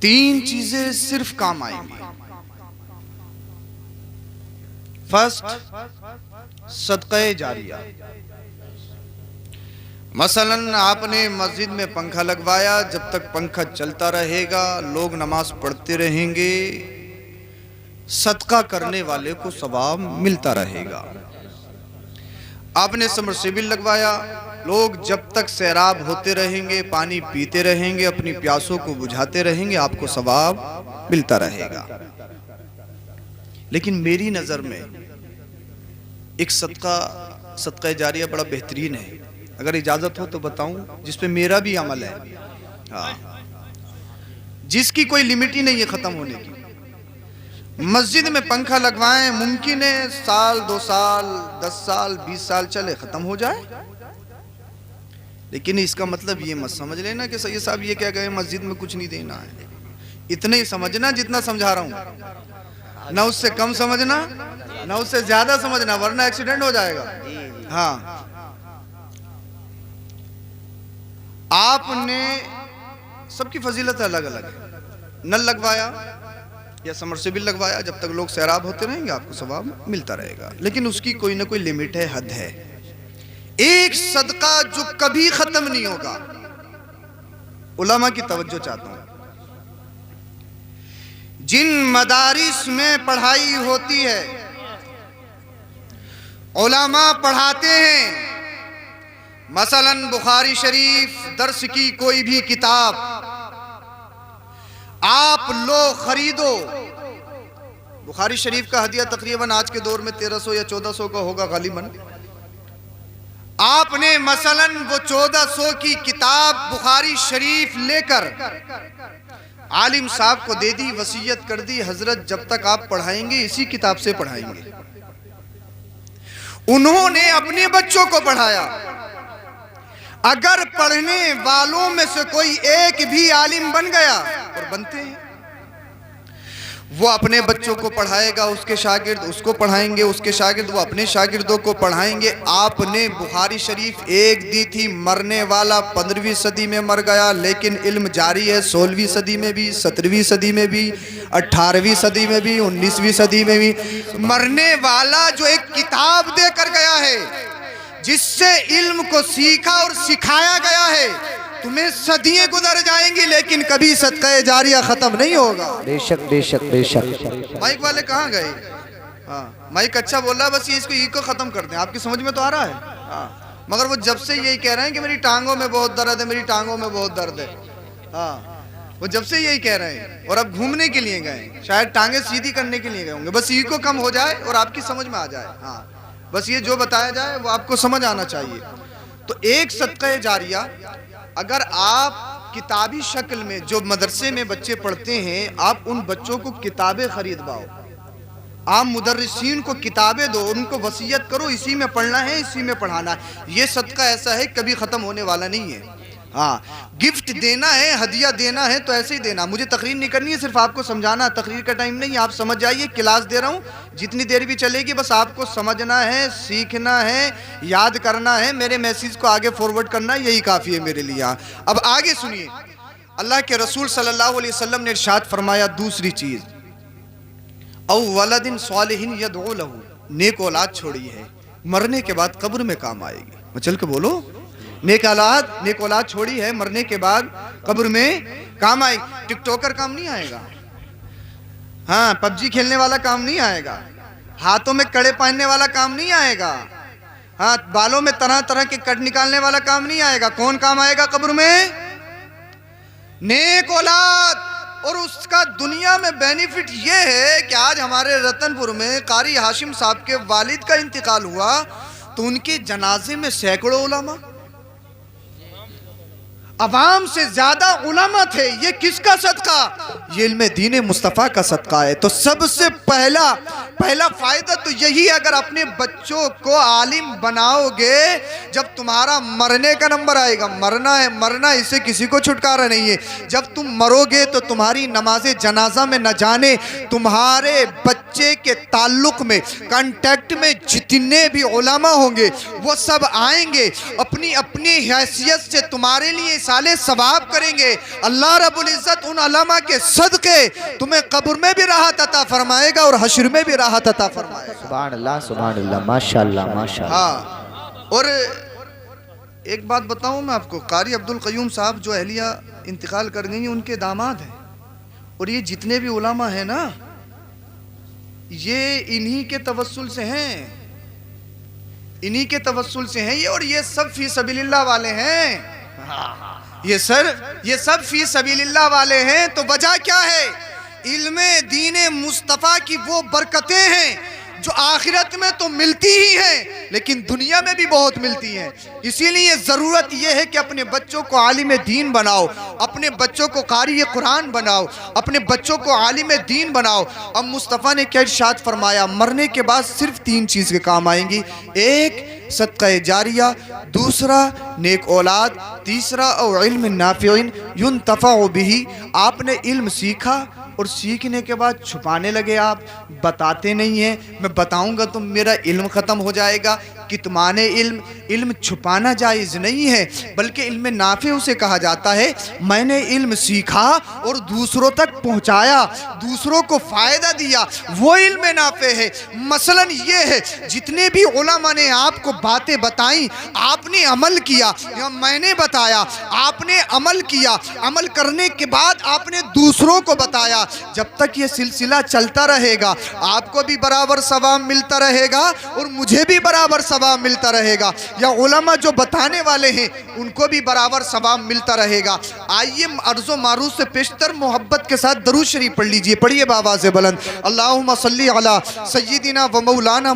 तीन चीजें सिर्फ काम आएंगी। फर्स्ट, सदक़े जारिया। मसलन आपने मस्जिद में पंखा लगवाया, जब तक पंखा चलता रहेगा लोग नमाज पढ़ते रहेंगे, सदका करने वाले को सवाब मिलता रहेगा। आपने समरसेबिल लगवाया, लोग जब तक सैराब होते रहेंगे, पानी पीते रहेंगे, अपनी प्यासों को बुझाते रहेंगे, आपको सवाब मिलता रहेगा। लेकिन मेरी नज़र में एक सदका जारिया बड़ा बेहतरीन है, अगर इजाज़त हो तो बताऊं, जिस पे मेरा भी अमल है। हाँ, जिसकी कोई लिमिट ही नहीं है ख़त्म होने की। मस्जिद में पंखा लगवाएं, मुमकिन है साल, 2 साल, 10 साल, 20 साल चले, ख़त्म हो जाए। लेकिन इसका मतलब ये मत समझ लेना कि सैयद साहब ये क्या कहे, मस्जिद में कुछ नहीं देना है। इतने ही समझना जितना समझा रहा हूँ, ना उससे कम समझना ना उससे ज़्यादा समझना, वरना एक्सीडेंट हो जाएगा। हाँ, आपने सबकी फजीलत अलग अलग है। नल लगवाया या समरसेबिल लगवाया, जब तक लोग सैराब होते रहेंगे आपको सवाब मिलता रहेगा, लेकिन उसकी कोई ना कोई लिमिट है, हद है। एक सदका जो कभी खत्म नहीं होगा, उलमा की तवज्जो चाहता हूं। जिन मदारिस में पढ़ाई होती है, उलमा पढ़ाते हैं, मसलन बुखारी शरीफ दर्स की कोई भी किताब आप लो, खरीदो। बुखारी शरीफ का हदिया तकरीबन आज के दौर में 1300 या 1400 का होगा गालिबन। आपने मसलन वो 1400 की किताब बुखारी शरीफ लेकर आलिम साहब को दे दी, वसीयत कर दी, हजरत जब तक आप पढ़ाएंगे इसी किताब से पढ़ाएंगे। उन्होंने अपने बच्चों को पढ़ाया। अगर पढ़ने वालों में से कोई एक भी आलिम बन गया, और बनते हैं, वो अपने बच्चों को पढ़ाएगा, उसके शागिर्द उसको पढ़ाएंगे, उसके शागिर्द वो अपने शागिर्दों को पढ़ाएंगे। आपने बुखारी शरीफ एक दी थी, मरने वाला 15वीं सदी में मर गया, लेकिन इल्म जारी है 16वीं सदी में भी, 17वीं सदी में भी, 18वीं सदी में भी, 19वीं सदी में भी। मरने वाला जो एक किताब देकर गया है, जिससे इल्म को सीखा और सिखाया गया है, तुम्हें सदियां गुजर जाएंगी लेकिन कभी सदका जारिया खत्म नहीं होगा। बेशक बेशक बेशक। माइक वाले कहाँ गए? हाँ, माइक अच्छा बोल रहा है, बस ये इसको ई को खत्म कर दें। आपकी समझ में तो आ रहा है? हाँ, मगर वो जब से यही कह रहे हैं कि मेरी टांगों में बहुत दर्द है, मेरी टांगों में बहुत दर्द है। हाँ, वो जब से यही कह रहे हैं, और अब घूमने के लिए गए, शायद टांगे सीधी करने के लिए गए होंगे। बस ई को कम हो जाए और आपकी समझ में आ जाए। हाँ, बस ये जो बताया जाए वो आपको समझ आना चाहिए। तो एक सदका जारिया, अगर आप किताबी शक्ल में, जो मदरसे में बच्चे पढ़ते हैं, आप उन बच्चों को किताबें खरीदवाओ, आप मुदर्रिसीन को किताबें दो, उनको वसीयत करो इसी में पढ़ना है, इसी में पढ़ाना है। ये सदका ऐसा है कभी ख़त्म होने वाला नहीं है। हाँ, गिफ्ट देना है, हदिया देना है तो ऐसे ही देना। मुझे तकरीर नहीं करनी है, सिर्फ आपको समझाना। तकरीर का टाइम नहीं, आप समझ जाइए, क्लास दे रहा हूँ, जितनी देर भी चलेगी बस आपको समझना है, सीखना है, याद करना है, मेरे मैसेज को आगे फॉरवर्ड करना है, यही काफ़ी है मेरे लिए। अब आगे सुनिए, अल्लाह के रसूल सल्लल्लाहु अलैहि वसल्लम ने इरशाद फरमाया, दूसरी चीज़, औ वलदिन सालिहिन यदउ लहू, नेक औलाद छोड़ी है, मरने के बाद कब्र में काम आएगी। चल के बोलो, नेक औलाद छोड़ी है, मरने के बाद कब्र में काम आएगी। टिकटॉकर काम नहीं आएगा, हाँ, पबजी खेलने वाला काम नहीं आएगा, हाथों में कड़े पहनने वाला काम नहीं आएगा, हाँ, बालों में तरह तरह के कट निकालने वाला काम नहीं आएगा। कौन काम आएगा कब्र में? नेक औलाद। और उसका दुनिया में बेनिफिट ये है कि आज हमारे रतनपुर में कारी हाशिम साहब के वालिद का इंतकाल हुआ, तो उनके जनाजे में सैकड़ों उलमा, अवाम से ज्यादा उलमा थे। ये किसका सदका? ये इल्म दीन मुस्तफ़ा का सदका है। तो सबसे पहला फायदा तो यही है, अगर अपने बच्चों को आलिम बनाओगे, जब तुम्हारा मरने का नंबर आएगा, मरना है मरना, इससे किसी को छुटकारा नहीं है। जब तुम मरोगे तो तुम्हारी नमाज जनाजा में न जाने तुम्हारे बच्चे के ताल्लुक में, कांटेक्ट में जितने भी उलमा होंगे वो सब आएंगे, अपनी अपनी हैसियत से तुम्हारे लिए इसाले सवाब करेंगे, अल्लाह रब्बुल इज़्ज़त उन उलमा के सदके तुम्हें कब्र में भी राहत अता फरमाएगा और हश्र में भी राहत अता फरमाएगा। सुभान अल्लाह, माशाअल्लाह माशाअल्लाह। हाँ, और एक बात बताऊं मैं आपको, कारी अब्दुल क़य्यूम साहब जो अहलिया इंतकाल कर गई उनके दामाद हैं, और ये जितने भी उलमा हैं ना, ये इन्हीं के तवस्सुल से हैं, इन्हीं के तवस्सुल से हैं ये, और ये सब फी सबीलिल्लाह वाले हैं। ये सब फी सबीलिल्लाह वाले हैं। तो वजह क्या है? इल्मे दीन मुस्तफ़ा की वो बरकतें हैं जो आखिरत में तो मिलती ही हैं, लेकिन दुनिया में भी बहुत मिलती हैं। इसीलिए ज़रूरत यह है कि अपने बच्चों को आलिम दीन बनाओ, अपने बच्चों को कारी कुरान बनाओ, अपने बच्चों को आलिम दीन बनाओ। अब मुस्तफ़ा ने क्या इरशाद फरमाया, मरने के बाद सिर्फ 3 चीज़ के काम आएंगी, एक सदका जारिया, दूसरा नेक औलाद, तीसरा और इल्म नाफ़िइन युन्तफ़अ बिही। आपने इल्म सीखा और सीखने के बाद छुपाने लगे, आप बताते नहीं हैं, मैं बताऊंगा तो मेरा इल्म ख़त्म हो जाएगा। कितमान इल्म छुपाना जायज़ नहीं है, बल्कि इल्म नाफ़े उसे कहा जाता है। मैंने इल्म सीखा और दूसरों तक पहुंचाया, दूसरों को फ़ायदा दिया, वो इल्म नाफ़े है। मसलन ये है, जितने भी उलमा ने आपको बातें बताई, आपने अमल किया, या मैंने बताया, आपने अमल किया, अमल करने के बाद आपने दूसरों को बताया, जब तक ये सिलसिला चलता रहेगा आपको भी बराबर सवाब मिलता रहेगा और मुझे भी बराबर सवाब मिलता रहेगा, या उलमा जो बताने वाले हैं उनको भी बराबर सवाब मिलता रहेगा। आइए अर्ज़ो मारूफ से पेशतर मोहब्बत के साथ दरूद शरीफ पढ़ लीजिए, पढ़िए बाबा से बुलंद, अल्लाहुम्मा सल्ली अला सय्यिदिना व मौलाना।